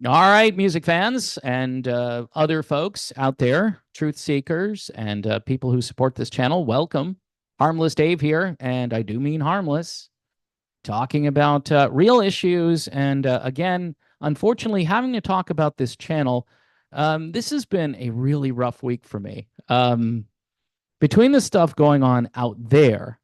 All right, music fans and other folks out there, truth seekers and people who support this channel, welcome. Harmless Dave here, and I do mean harmless, talking about real issues. And again, unfortunately, having to talk about this channel, this has been a really rough week for me. Between the stuff going on out there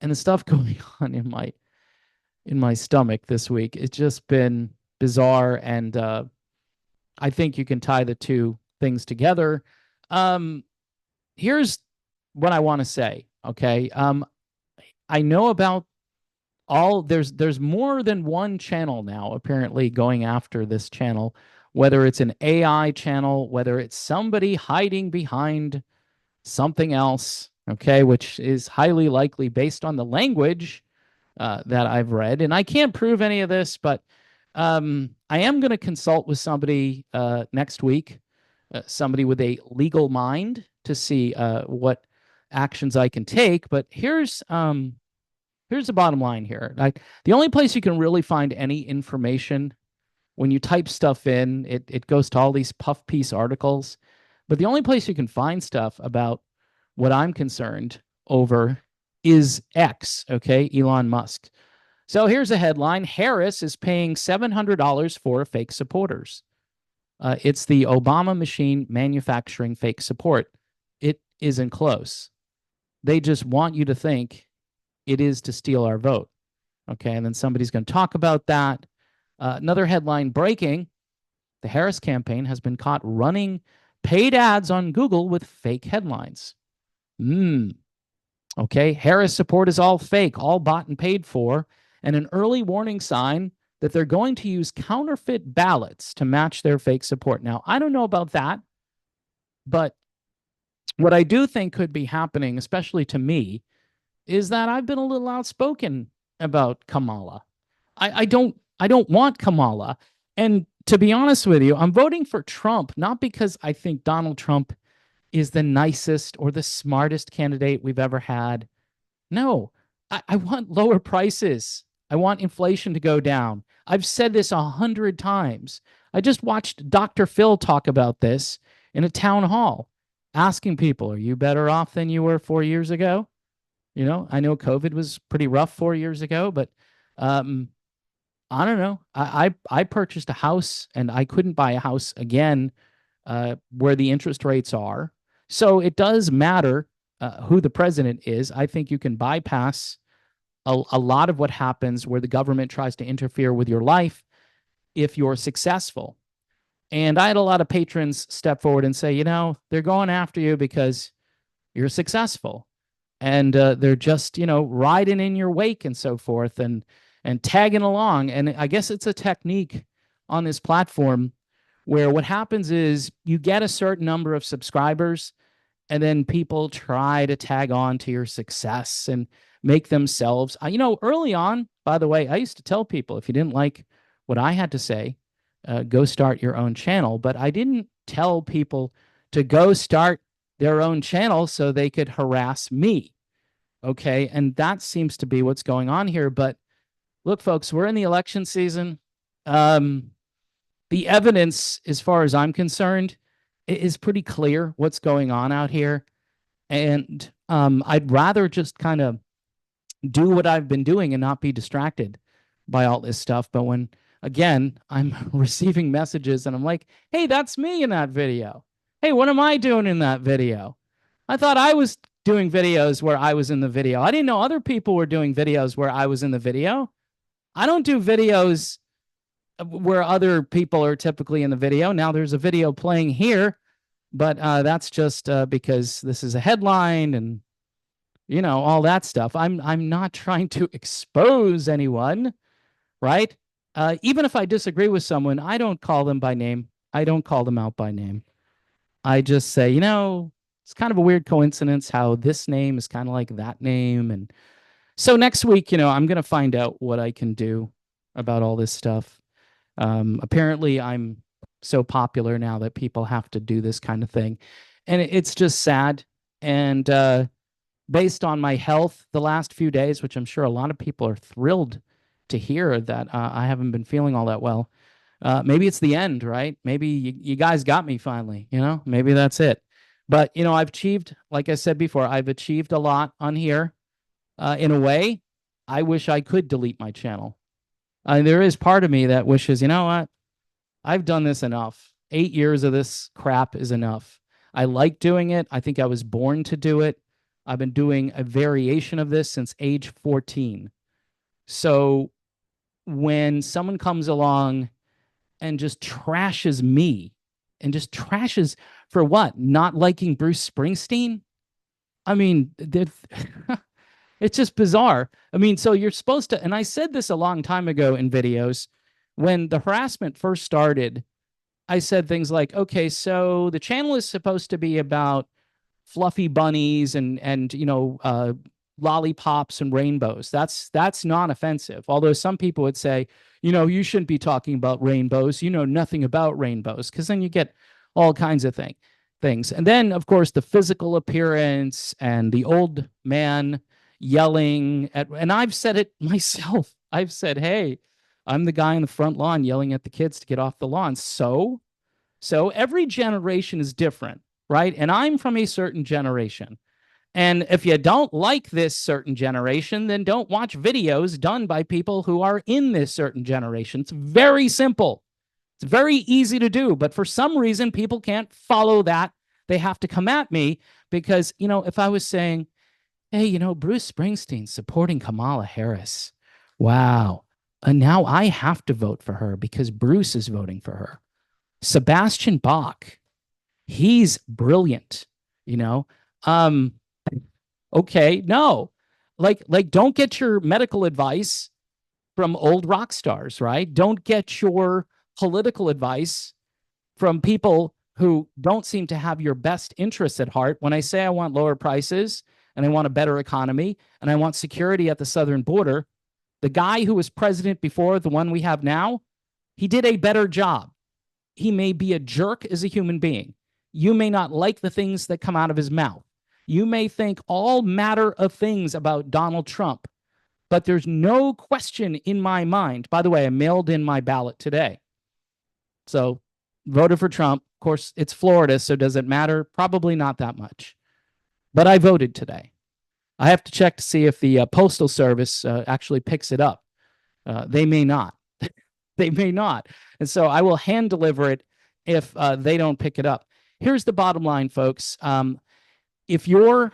and the stuff going on in my stomach this week, it's just been bizarre and I think you can tie the two things together. Um, Here's what I want to say. Okay. I know about all there's more than one channel now apparently going after this channel, whether it's an AI channel, whether it's somebody hiding behind something else, okay, which is highly likely based on the language that I've read. And I can't prove any of this, but I am going to consult with somebody next week, somebody with a legal mind to see what actions I can take. But here's the bottom line here. The only place you can really find any information when you type stuff in, it goes to all these puff piece articles. But the only place you can find stuff about what I'm concerned over is X, okay, Elon Musk. So here's a headline: Harris is paying $700 for fake supporters. It's the Obama machine manufacturing fake support. It isn't close. They just want you to think it is to steal our vote. Okay, and then somebody's going to talk about that. Another headline breaking: the Harris campaign has been caught running paid ads on Google with fake headlines. Okay, Harris support is all fake, all bought and paid for, and an early warning sign that they're going to use counterfeit ballots to match their fake support. Now, I don't know about that, but what I do think could be happening, especially to me, is that I've been a little outspoken about Kamala. I don't want Kamala. And to be honest with you, I'm voting for Trump, not because I think Donald Trump is the nicest or the smartest candidate we've ever had. No, I want lower prices. I want inflation to go down. I've said this 100 times. I just watched Dr. Phil talk about this in a town hall, asking people, are you better off than you were 4 years ago? I know COVID was pretty rough 4 years ago, but um, I don't know. I purchased a house and I couldn't buy a house again where the interest rates are. So it does matter who the president is. I think you can bypass a lot of what happens where the government tries to interfere with your life if you're successful. And I had a lot of patrons step forward and say, they're going after you because you're successful. And they're just, riding in your wake and so forth and tagging along. And I guess it's a technique on this platform where what happens is you get a certain number of subscribers and then people try to tag on to your success and make themselves, early on, by the way, I used to tell people if you didn't like what I had to say, go start your own channel. But I didn't tell people to go start their own channel so they could harass me. Okay. And that seems to be what's going on here. But look, folks, we're in the election season. The evidence, as far as I'm concerned, is pretty clear what's going on out here. And I'd rather just kind of do what I've been doing and not be distracted by all this stuff. But when, again, I'm receiving messages and I'm like, hey, that's me in that video. Hey, what am I doing in that video? I thought I was doing videos where I was in the video. I didn't know other people were doing videos where I was in the video. I don't do videos where other people are typically in the video. Now there's a video playing here, but that's just because this is a headline and all that stuff. I'm not trying to expose anyone, right? Even if I disagree with someone, I don't call them by name. I don't call them out by name. I just say, it's kind of a weird coincidence how this name is kind of like that name. And so next week, I'm going to find out what I can do about all this stuff. Apparently, I'm so popular now that people have to do this kind of thing. And it's just sad. And based on my health the last few days, which I'm sure a lot of people are thrilled to hear that I haven't been feeling all that well. Maybe it's the end, right? Maybe you guys got me finally, maybe that's it. But, I've achieved, like I said before, I've achieved a lot on here. In a way, I wish I could delete my channel. There is part of me that wishes, you know what? I've done this enough. 8 years of this crap is enough. I like doing it. I think I was born to do it. I've been doing a variation of this since age 14. So when someone comes along and just trashes me and just trashes for what? Not liking Bruce Springsteen? I mean, it's just bizarre. I mean, so you're supposed to, and I said this a long time ago in videos, when the harassment first started, I said things like, okay, so the channel is supposed to be about fluffy bunnies and lollipops and rainbows. That's non-offensive. Although some people would say, you shouldn't be talking about rainbows. You know nothing about rainbows, because then you get all kinds of things. And then, of course, the physical appearance and the old man yelling at, and I've said it myself. I've said, hey, I'm the guy in the front lawn yelling at the kids to get off the lawn. So every generation is different, right? And I'm from a certain generation. And if you don't like this certain generation, then don't watch videos done by people who are in this certain generation. It's very simple. It's very easy to do. But for some reason, people can't follow that. They have to come at me because, if I was saying, hey, Bruce Springsteen supporting Kamala Harris. Wow. And now I have to vote for her because Bruce is voting for her. Sebastian Bach, he's brilliant, okay, no. Like don't get your medical advice from old rock stars, right? Don't get your political advice from people who don't seem to have your best interests at heart. When I say I want lower prices and I want a better economy and I want security at the southern border, the guy who was president before the one we have now, he did a better job. He may be a jerk as a human being. You may not like the things that come out of his mouth. You may think all matter of things about Donald Trump, but there's no question in my mind. By the way, I mailed in my ballot today. So voted for Trump. Of course, it's Florida, so does it matter? Probably not that much. But I voted today. I have to check to see if the Postal Service actually picks it up. They may not. They may not. And so I will hand deliver it if they don't pick it up. Here's the bottom line, folks. If you're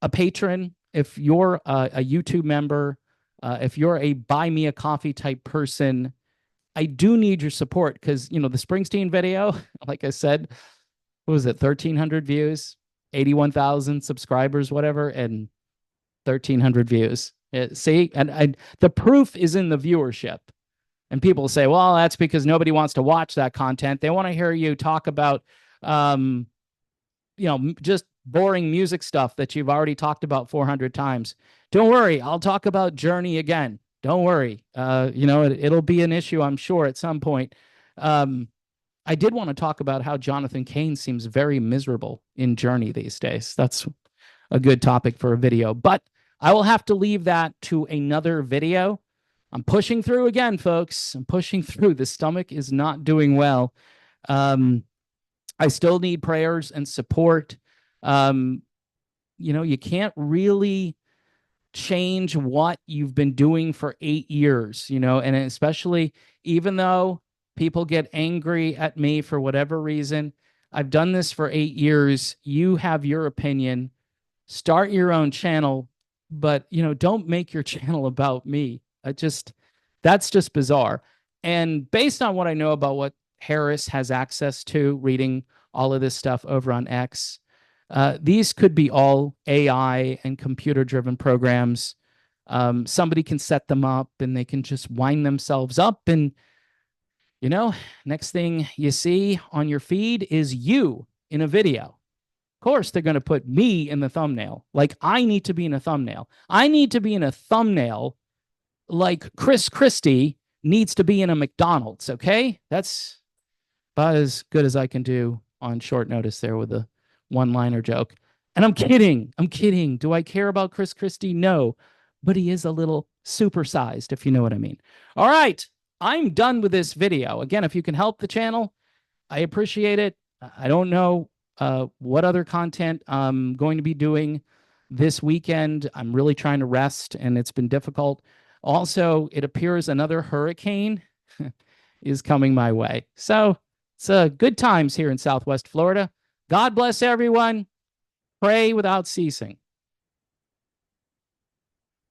a patron, if you're a YouTube member, if you're a buy me a coffee type person, I do need your support because, the Springsteen video, like I said, what was it, 1,300 views, 81,000 subscribers, whatever, and 1,300 views. See, and the proof is in the viewership. And people say, well, that's because nobody wants to watch that content. They want to hear you talk about, just boring music stuff that you've already talked about 400 times. Don't worry. I'll talk about Journey again. Don't worry. It'll be an issue, I'm sure, at some point. I did want to talk about how Jonathan Cain seems very miserable in Journey these days. That's a good topic for a video, but I will have to leave that to another video. I'm pushing through again, folks. I'm pushing through. The stomach is not doing well. I still need prayers and support. You can't really change what you've been doing for 8 years, and especially even though people get angry at me for whatever reason, I've done this for 8 years. You have your opinion. Start your own channel, but, don't make your channel about me. That's just bizarre. And based on what I know about what Harris has access to, reading all of this stuff over on X, these could be all AI and computer-driven programs. Somebody can set them up and they can just wind themselves up. And, next thing you see on your feed is you in a video. Of course, they're going to put me in the thumbnail. Like, I need to be in a thumbnail. I need to be in a thumbnail like Chris Christie needs to be in a McDonald's, okay? That's about as good as I can do on short notice there with a one-liner joke. And I'm kidding. I'm kidding. Do I care about Chris Christie? No. But he is a little supersized, if you know what I mean. All right. I'm done with this video. Again, if you can help the channel, I appreciate it. I don't know what other content I'm going to be doing this weekend. I'm really trying to rest, and it's been difficult. Also, it appears another hurricane is coming my way. So it's good times here in Southwest Florida. God bless everyone. Pray without ceasing.